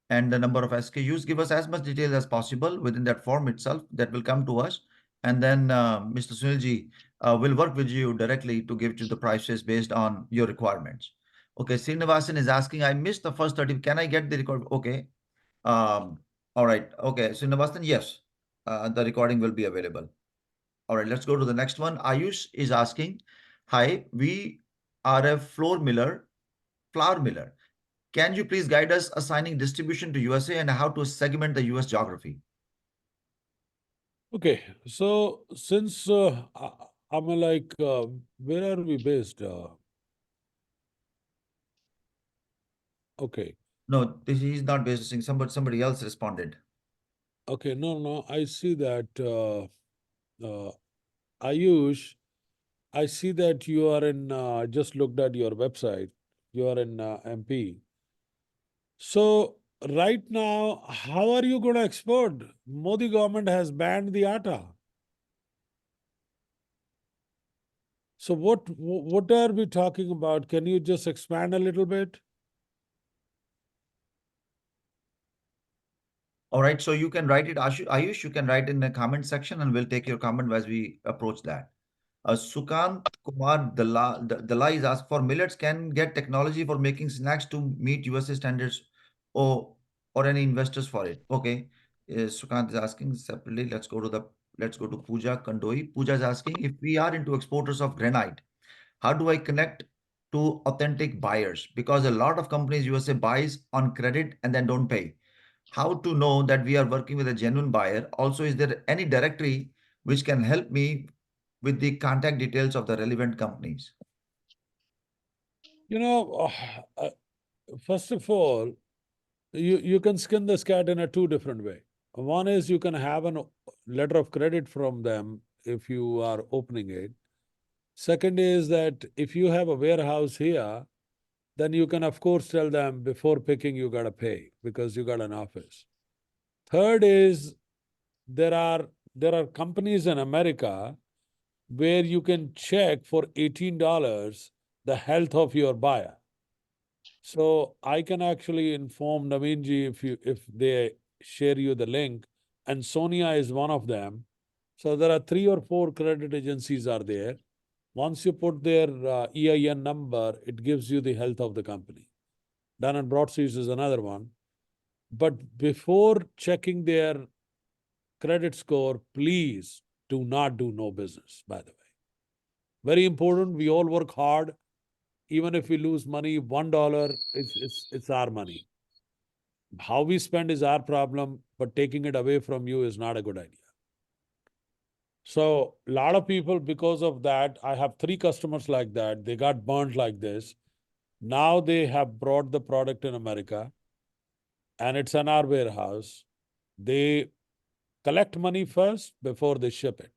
and the number of SKUs. Give us as much detail as possible within that form itself that will come to us. And then Mr. Sunilji will work with you directly to give you the prices based on your requirements. Okay, Srinivasan is asking, I missed the first 30. Can I get the record? Okay. All right. Okay, Srinivasan, yes, the recording will be available. All right, let's go to the next one. Ayush is asking, hi, we are a flour miller. Can you please guide us assigning distribution to USA and how to segment the US geography? Okay, so since I'm like, where are we based? Okay. No, he's not based. Somebody else responded. Okay, no, I see that Ayush, I see that you are in, just looked at your website, you are in MP. So right now, how are you going to export? Modi government has banned the atta. So what are we talking about? Can you just expand a little bit? All right, so you can write it, Ayush, you can write in the comment section and we'll take your comment as we approach that. Sukant Kumar Dalai is asked for millets can get technology for making snacks to meet USA standards or any investors for it. Okay. Sukant is asking separately. Let's go to Pooja Kandoi. Pooja is asking if we are into exporters of granite, how do I connect to authentic buyers? Because a lot of companies USA buys on credit and then don't pay. How to know that we are working with a genuine buyer? Also, is there any directory which can help me with the contact details of the relevant companies? You know, first of all, you can skin this cat in a two different way. One is you can have a letter of credit from them if you are opening it. Second is that if you have a warehouse here, then you can of course tell them before picking you gotta pay because you got an office. Third is there are companies in America where you can check for $18 the health of your buyer. So I can actually inform Naveenji if they share you the link, and Sonia is one of them. So there are 3 or 4 credit agencies are there. Once you put their EIN number, it gives you the health of the company. Dun & Bradstreet is another one. But before checking their credit score, please do not do no business, by the way. Very important. We all work hard. Even if we lose money, $1, it's our money. How we spend is our problem, but taking it away from you is not a good idea. So a lot of people, because of that, I have 3 customers like that. They got burned like this. Now they have brought the product in America and it's in our warehouse. They collect money first before they ship it.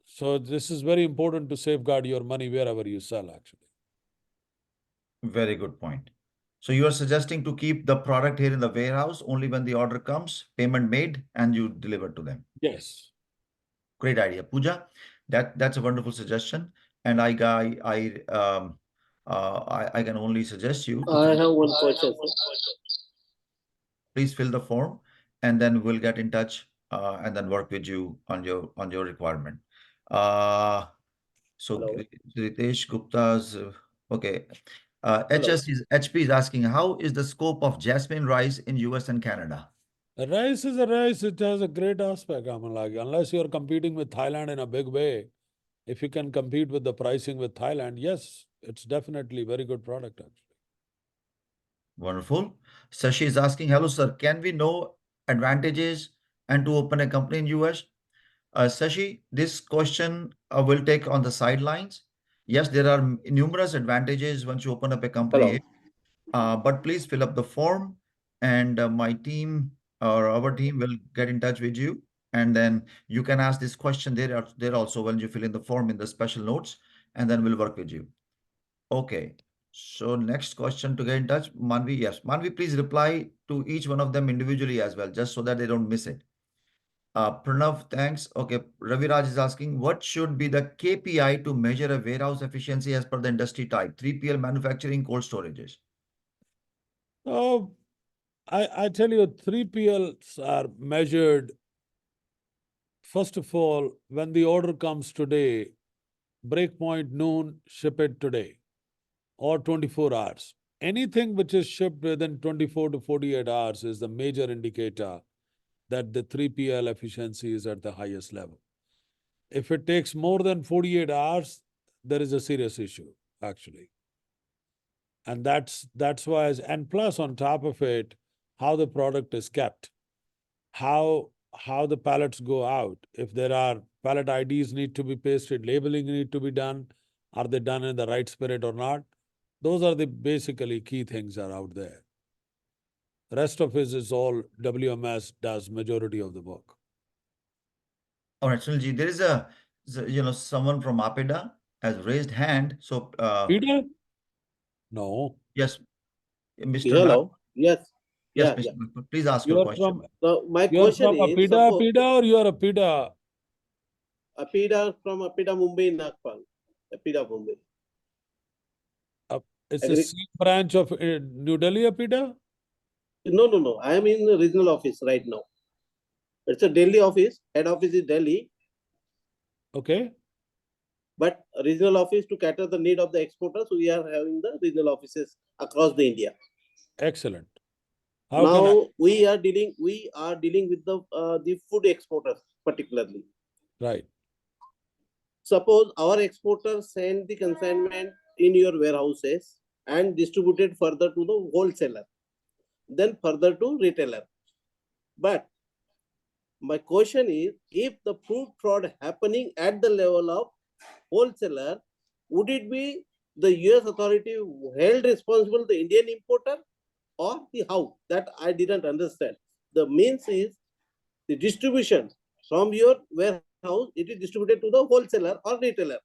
So this is very important to safeguard your money wherever you sell, actually. Very good point. So you are suggesting to keep the product here in the warehouse only when the order comes, payment made, and you deliver to them. Yes. Great idea, Pooja. That's a wonderful suggestion, and I can only suggest you to I have one question, sir. please fill the form, and then we'll get in touch and then work with you on your requirement. So Hello. Ritesh Gupta's okay. Hello. HP is asking, how is the scope of jasmine rice in US and Canada? The rice is a rice. It has a great aspect, Amalagi. Unless you're competing with Thailand in a big way, if you can compete with the pricing with Thailand, yes, it's definitely a very good product, actually. Wonderful. Sashi is asking, hello, sir. Can we know advantages and to open a company in US? Sashi, this question will take on the sidelines. Yes, there are numerous advantages once you open up a company Hello. here. But please fill up the form, and my team or our team will get in touch with you. And then you can ask this question there also when you fill in the form in the special notes, and then we'll work with you. Okay. So next question to get in touch, Manvi. Yes, Manvi, please reply to each one of them individually as well, just so that they don't miss it. Pranav, thanks. Okay, Raviraj is asking, what should be the KPI to measure a warehouse efficiency as per the industry type? 3PL manufacturing, cold storages. Oh, I tell you, 3PLs are measured, first of all, when the order comes today, breakpoint noon, ship it today, or 24 hours. Anything which is shipped within 24 to 48 hours is the major indicator that the 3PL efficiency is at the highest level. If it takes more than 48 hours, there is a serious issue, actually. And that's why, and plus on top of it, how the product is kept, how the pallets go out. If there are pallet IDs need to be pasted, labeling need to be done, are they done in the right spirit or not? Those are the basically key things are out there. The rest of it is all WMS does majority of the work. All right, Sunilji, there is someone from APEDA has raised hand. So Peter? No. yes, Mr. Hello. Yes. Yes, Yeah, Mr. yeah. Nagpal, please ask You your are question. from So my you are question from is, APEDA or you are a PIDA? APEDA from APEDA Mumbai, Nagpal. APEDA Mumbai. It's Agri- a C branch of New Delhi APEDA? No. I am in the regional office right now. It's a Delhi office. Head office is Delhi, Okay. but regional office to cater the need of the exporters. We are having the regional offices across the India. Excellent. How can I? Now we are dealing with the food exporters particularly. Right. Suppose our exporters send the consignment in your warehouses and distributed further to the wholesaler, then further to retailer. But my question is, if the food fraud happening at the level of wholesaler, would it be the US authority held responsible, the Indian importer, or the how? That I didn't understand. The means is the distribution from your warehouse, it is distributed to the wholesaler or retailer.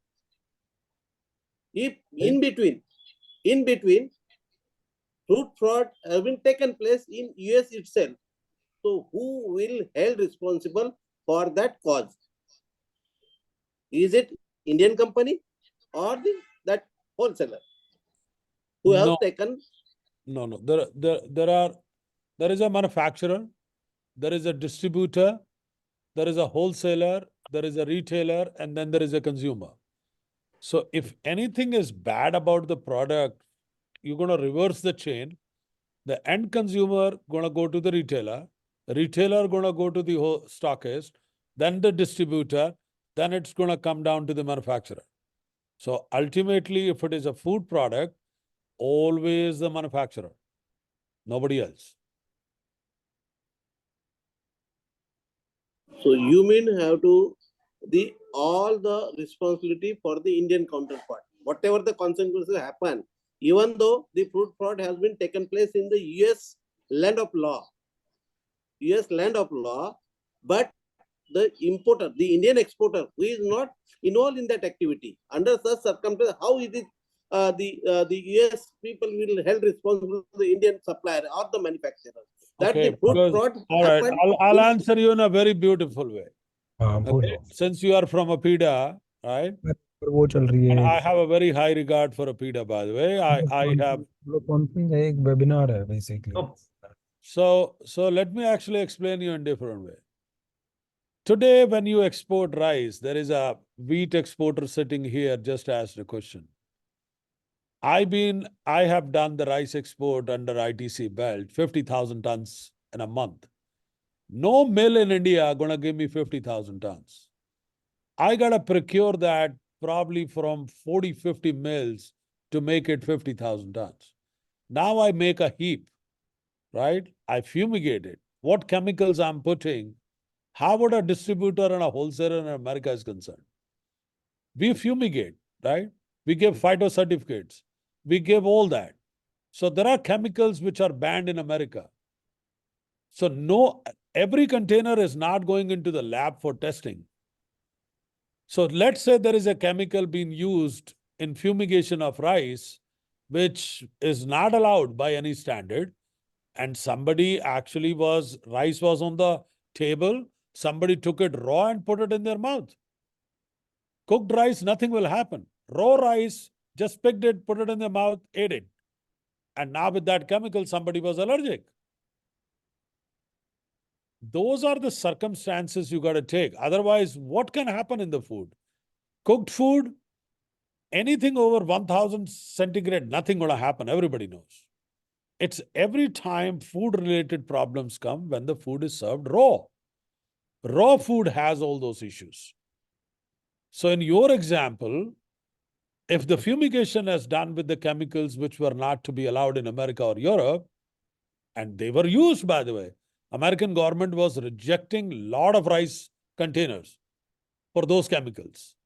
If in between, fruit fraud has been taken place in US itself. So who will held responsible for that cause? Is it Indian company or that wholesaler who No. have taken? No. There is a manufacturer, there is a distributor, there is a wholesaler, there is a retailer, and then there is a consumer. So if anything is bad about the product, you're going to reverse the chain. The end consumer gonna go to the retailer gonna go to the stockist, then the distributor, then it's gonna come down to the manufacturer. So ultimately, if it is a food product, always the manufacturer, nobody else. So you mean have to all the responsibility for the Indian counterpart, whatever the consequences happen, even though the fruit fraud has been taken place in the US land of law, but the importer, the Indian exporter, who is not involved in that activity, under such circumstances, how is it the US people will held responsible to the Indian supplier or the manufacturer? That Okay, the fruit because, fraud all right, happened. I'll in- answer you in a very beautiful way. Okay, since you are from APIDA, right? वो चल रही And है I have a very high regard for APIDA, by the way. I have. Conference है, एक webinar है basically. So let me actually explain you in a different way. Today, when you export rice, there is a wheat exporter sitting here just asked a question. I have done the rice export under ITC belt, 50,000 tons in a month. No mill in India gonna give me 50,000 tons. I gotta procure that probably from 40, 50 mills to make it 50,000 tons. Now I make a heap, right? I fumigate it. What chemicals I'm putting, how would a distributor and a wholesaler in America is concerned? We fumigate, right? We give phyto certificates. We give all that. So there are chemicals which are banned in America. So every container is not going into the lab for testing. So let's say there is a chemical being used in fumigation of rice, which is not allowed by any standard. And somebody actually rice was on the table. Somebody took it raw and put it in their mouth. Cooked rice, nothing will happen. Raw rice, just picked it, put it in their mouth, ate it. And now with that chemical, somebody was allergic. Those are the circumstances you got to take. Otherwise, what can happen in the food? Cooked food, anything over 1000 centigrade, nothing going to happen. Everybody knows. It's every time food-related problems come when the food is served raw. Raw food has all those issues. So in your example, if the fumigation is done with the chemicals which were not to be allowed in America or Europe, and they were used, by the way, American government was rejecting a lot of rice containers for those chemicals.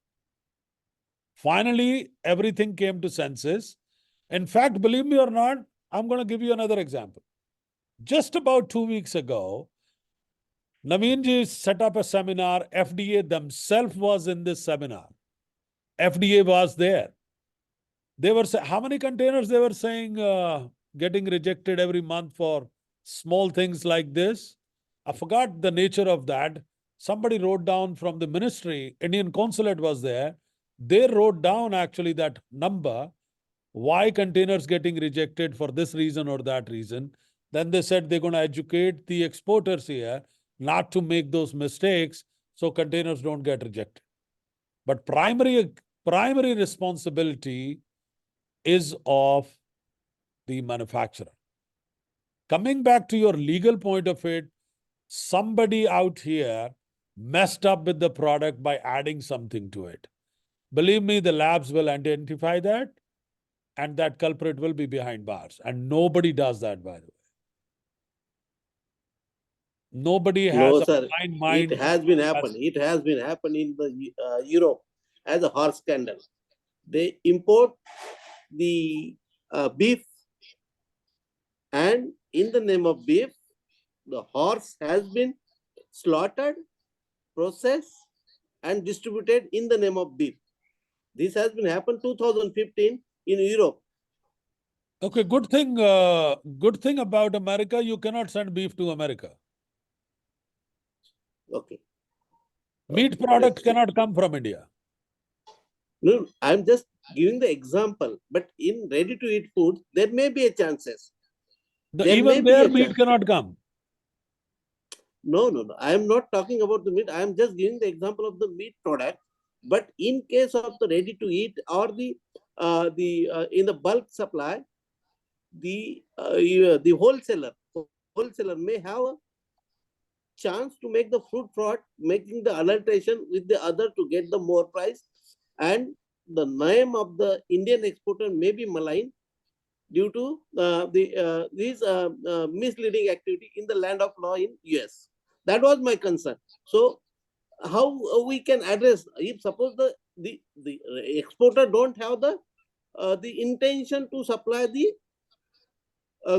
Finally, everything came to senses. In fact, believe me or not, I'm going to give you another example. Just about 2 weeks ago, Naveen ji set up a seminar. FDA themselves was in this seminar. FDA was there. They were saying, how many containers they were saying getting rejected every month for small things like this? I forgot the nature of that. Somebody wrote down from the ministry, Indian consulate was there. They wrote down actually that number, why containers getting rejected for this reason or that reason. Then they said they're going to educate the exporters here not to make those mistakes so containers don't get rejected. But primary responsibility is of the manufacturer. Coming back to your legal point of it, somebody out here messed up with the product by adding something to it. Believe me, the labs will identify that, and that culprit will be behind bars. And nobody does that, by the way. Nobody has No, sir. a mind. It has been happening. It has been happening in the Europe as a horse scandal. They import the beef, and in the name of beef, the horse has been slaughtered, processed, and distributed in the name of beef. This has been happened 2015 in Europe. Okay, good thing about America, you cannot send beef to America. Okay. Meat products cannot come from India. No, I'm just giving the example, but in ready-to-eat food, there may be a chances. Even their meat cannot come. No. I am not talking about the meat. I am just giving the example of the meat product. But in case of the ready-to-eat or the in the bulk supply, the wholesaler may have a chance to make the fruit fraud, making the adulteration with the other to get the more price, and the name of the Indian exporter may be maligned due to these misleading activity in the land of law in US. That was my concern. So how we can address, if suppose the exporter don't have the intention to supply the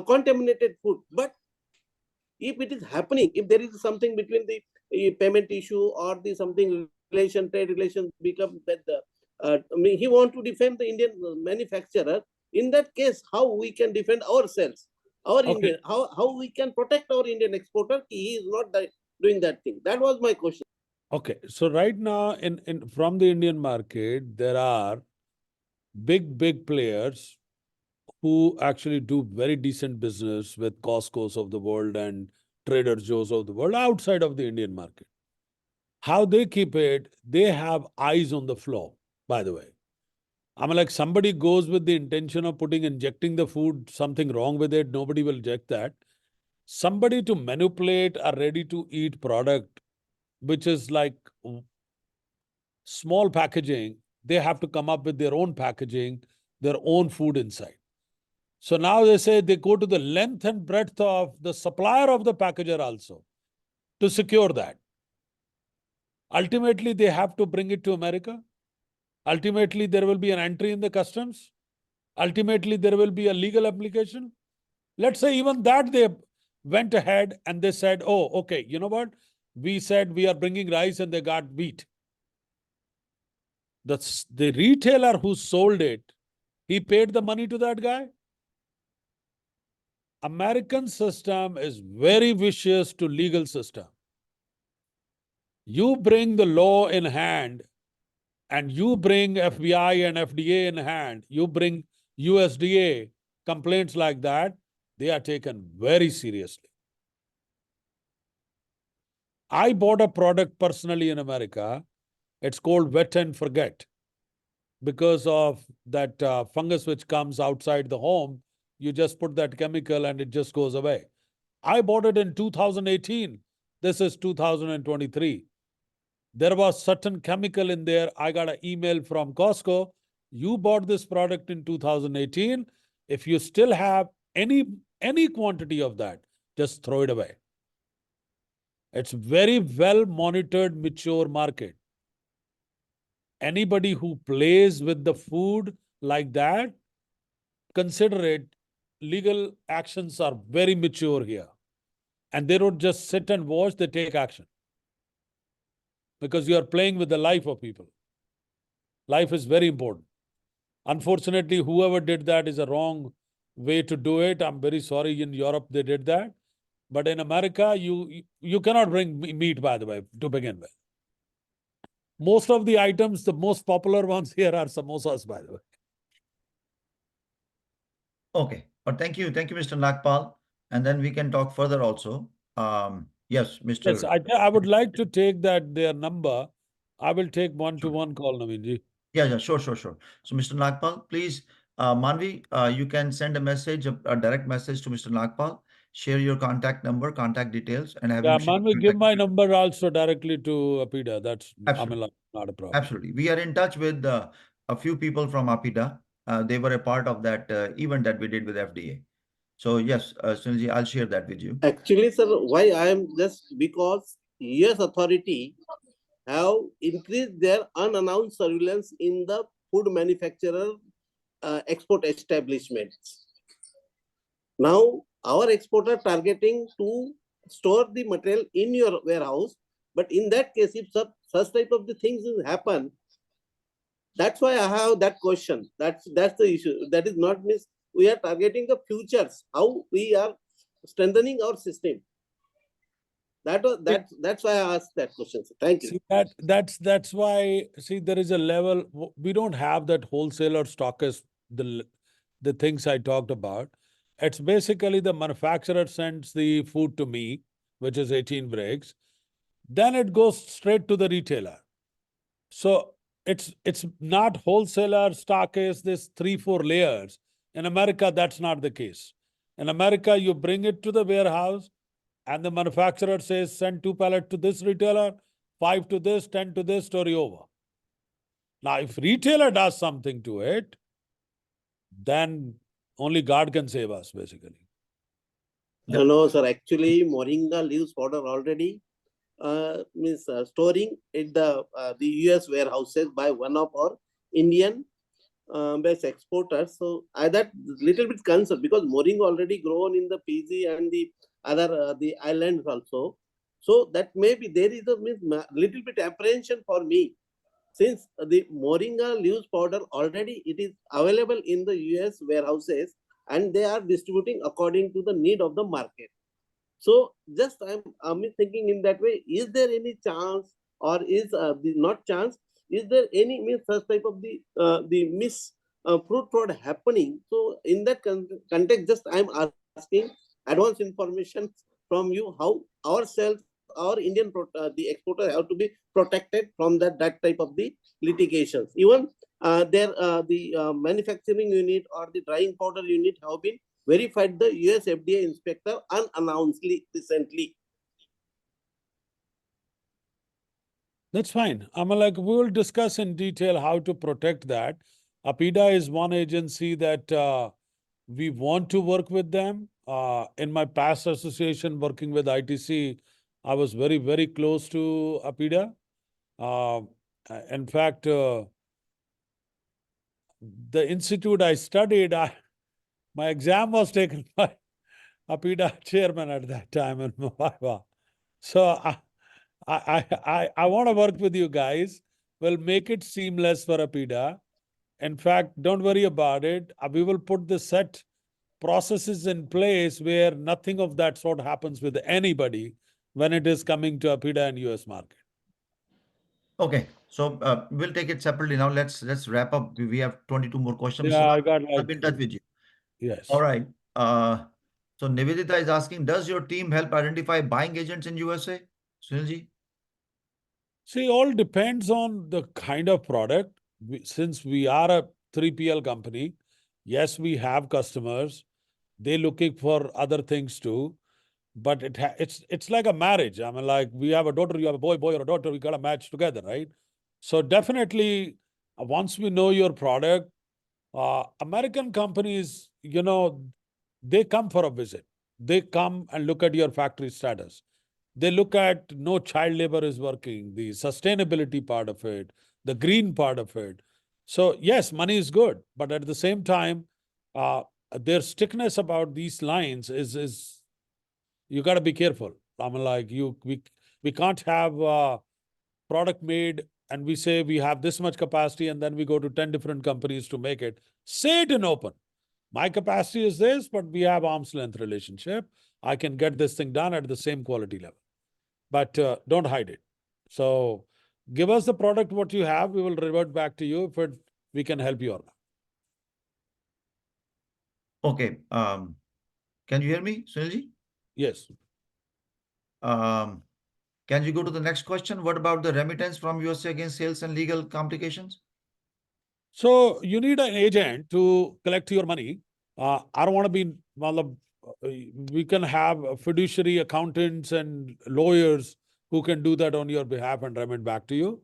contaminated food, but if it is happening, if there is something between the payment issue or the something trade relations become that he want to defend the Indian manufacturer, in that case, how we can defend ourselves, Okay. Indian, how we can protect our Indian exporter? He is not doing that thing. That was my question. Okay, so right now in from the Indian market, there are big players who actually do very decent business with Costco's of the world and Trader Joe's of the world outside of the Indian market. How they keep it, they have eyes on the floor, by the way. I mean, like somebody goes with the intention of injecting the food, something wrong with it, nobody will reject that. Somebody to manipulate a ready-to-eat product, which is like small packaging, they have to come up with their own packaging, their own food inside. So now they say they go to the length and breadth of the supplier of the packager also to secure that. Ultimately, they have to bring it to America. Ultimately, there will be an entry in the customs. Ultimately, there will be a legal application. Let's say even that they went ahead and they said, oh, okay, you know what? We said we are bringing rice and they got wheat. The retailer who sold it, he paid the money to that guy. American system is very vicious to legal system. You bring the law in hand and you bring FBI and FDA in hand, you bring USDA, complaints like that, they are taken very seriously. I bought a product personally in America. It's called wet and forget. Because of that fungus which comes outside the home, you just put that chemical and it just goes away. I bought it in 2018. This is 2023. There was certain chemical in there. I got an email from Costco. You bought this product in 2018. If you still have any quantity of that, just throw it away. It's very well monitored, mature market. Anybody who plays with the food like that, consider it, legal actions are very mature here. And they don't just sit and watch, they take action. Because you are playing with the life of people. Life is very important. Unfortunately, whoever did that is a wrong way to do it. I'm very sorry, in Europe they did that. But in America, you cannot bring meat, by the way, to begin with. Most of the items, the most popular ones here are samosas, by the way. Okay, but thank you, Mr. Nagpal. And then we can talk further also. Yes, Mr. Yes, I would like to take their number. I will take one-to-one call, Naveenji. Yeah, sure. So, Mr. Nagpal, please, Manvi, you can send a message, a direct message to Mr. Nagpal. Share your contact number, contact details, and have Yeah, him share Manvi, give contact my details. number also directly to Apida. That's Absolutely. not a problem. Absolutely. We are in touch with a few people from Apida. They were a part of that event that we did with FDA. So yes, Sunilji, I'll share that with you. Actually, sir, why I am just because US authority have increased their unannounced surveillance in the food manufacturer export establishments. Now, our exporter targeting to store the material in your warehouse, but in that case, if such type of the things happen, that's why I have that question. That's the issue. That is not means we are targeting the futures. How we are strengthening our system. That's why I asked that question. Sir. Thank you. See, that's why, see, there is a level, we don't have that wholesaler stockist, the things I talked about. It's basically the manufacturer sends the food to me, which is 18 bricks. Then it goes straight to the retailer. So it's not wholesaler, stockist, this 3-4 layers. In America, that's not the case. In America, you bring it to the warehouse and the manufacturer says, send 2 pallets to this retailer, 5 to this, 10 to this, story over. Now, if retailer does something to it, then only God can save us, basically. No, sir. Actually, Moringa leaves powder already means storing in the US warehouses by one of our Indian based exporters. So I that little bit concerned because Moringa already grown in the Fiji and the other the islands also. So that maybe there is a little bit apprehension for me. Since the Moringa leaves powder already it is available in the US warehouses and they are distributing according to the need of the market. So just I'm thinking in that way, is there any chance or is the not chance, is there any means such type of the miss fruit fraud happening? So in that context, just I'm asking advance information from you how ourselves, our Indian the exporters have to be protected from that type of the litigations. Even the manufacturing unit or the drying powder unit have been verified the US FDA inspector unannouncedly recently. That's fine. I'm like, we will discuss in detail how to protect that. APIDA is one agency that we want to work with them. In my past association working with ITC, I was very, very close to APIDA. In fact, the institute I studied, my exam was taken by APIDA chairman at that time in Mumbai. So I want to work with you guys. We'll make it seamless for APIDA. In fact, don't worry about it. We will put the set processes in place where nothing of that sort happens with anybody when it is coming to APIDA and US market. Okay, so we'll take it separately now. Let's wrap up. We have 22 more questions. Yeah, So I got I'll be in touch with you. Yes. All right. So Nivedita is asking, does your team help identify buying agents in USA? Sunilji? See, all depends on the kind of product. Since we are a 3PL company, yes, we have customers. They're looking for other things too. But it's like a marriage. I mean, like we have a daughter, you have a boy or a daughter, we got to match together, right? So definitely, once we know your product, American companies, they come for a visit. They come and look at your factory status. They look at no child labor is working, the sustainability part of it, the green part of it. So yes, money is good, but at the same time, their strictness about these lines is you got to be careful. I mean, like we can't have a product made and we say we have this much capacity and then we go to 10 different companies to make it. Say it in open. My capacity is this, but we have arm's length relationship. I can get this thing done at the same quality level. But don't hide it. So give us the product what you have. We will revert back to you if we can help you or not. Okay. Can you hear me, Sunilji? Yes. Can you go to the next question? What about the remittance from USA against sales and legal complications? So you need an agent to collect your money. I don't want to be, we can have fiduciary accountants and lawyers who can do that on your behalf and remit back to you.